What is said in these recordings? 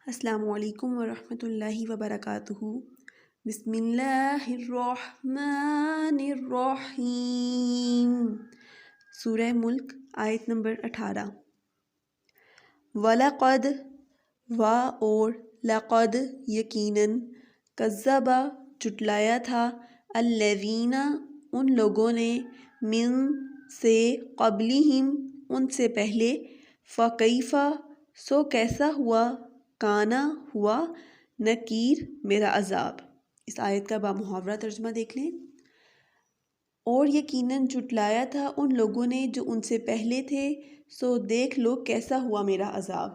السلام علیکم ورحمۃ اللہ وبرکاتہ۔ بسم اللہ الرحمن الرحیم۔ سورہ ملک آیت نمبر 18۔ وَلَقَدْ اور لقد یقیناً کذب جھٹلایا تھا الذین ان لوگوں نے من سے قبلہم ان سے پہلے فکیف سو کیسا ہوا کانا ہوا نکیر میرا عذاب۔ اس آیت کا بامحاورہ ترجمہ دیکھ لیں۔ اور یقیناً جھٹلایا تھا ان لوگوں نے جو ان سے پہلے تھے، سو دیکھ لو کیسا ہوا میرا عذاب۔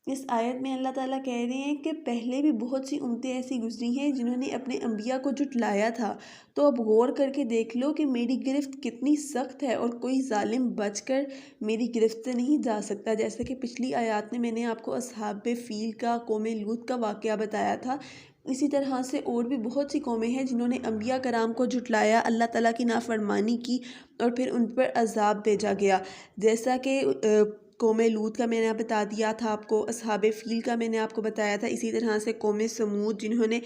اس آیت میں اللہ تعالیٰ کہہ رہے ہیں کہ پہلے بھی بہت سی امتیں ایسی گزری ہیں جنہوں نے اپنے انبیاء کو جھٹلایا تھا، تو اب غور کر کے دیکھ لو کہ میری گرفت کتنی سخت ہے اور کوئی ظالم بچ کر میری گرفت سے نہیں جا سکتا۔ جیسا کہ پچھلی آیات میں نے آپ کو اصحاب فیل کا، قوم لوط کا واقعہ بتایا تھا، اسی طرح سے اور بھی بہت سی قومیں ہیں جنہوں نے انبیاء کرام کو جھٹلایا، اللہ تعالیٰ کی نافرمانی کی اور پھر ان پر عذاب بھیجا گیا۔ جیسا کہ قوم لوط کا میں نے بتا دیا تھا آپ کو، اصحاب فیل کا میں نے آپ کو بتایا تھا، اسی طرح سے قوم سمود جنہوں نے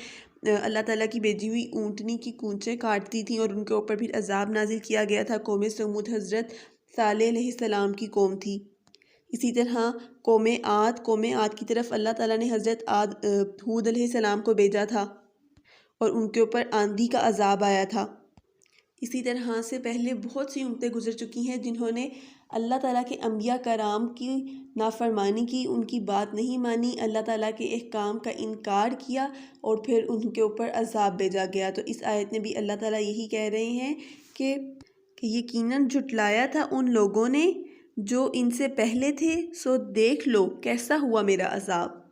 اللہ تعالیٰ کی بھیجی ہوئی اونٹنی کی کونچیں کاٹ دی تھیں اور ان کے اوپر بھی عذاب نازل کیا گیا تھا۔ قوم سمود حضرت صالح علیہ السلام کی قوم تھی۔ اسی طرح قوم عاد کی طرف اللہ تعالیٰ نے حضرت ہود علیہ السلام کو بھیجا تھا اور ان کے اوپر آندھی کا عذاب آیا تھا۔ اسی طرح سے پہلے بہت سی امتیں گزر چکی ہیں جنہوں نے اللہ تعالیٰ کے انبیاء کرام کی نافرمانی کی، ان کی بات نہیں مانی، اللہ تعالیٰ کے احکام کا انکار کیا اور پھر ان کے اوپر عذاب بھیجا گیا۔ تو اس آیت میں بھی اللہ تعالیٰ یہی کہہ رہے ہیں کہ یقیناً جھٹلایا تھا ان لوگوں نے جو ان سے پہلے تھے، سو دیکھ لو کیسا ہوا میرا عذاب۔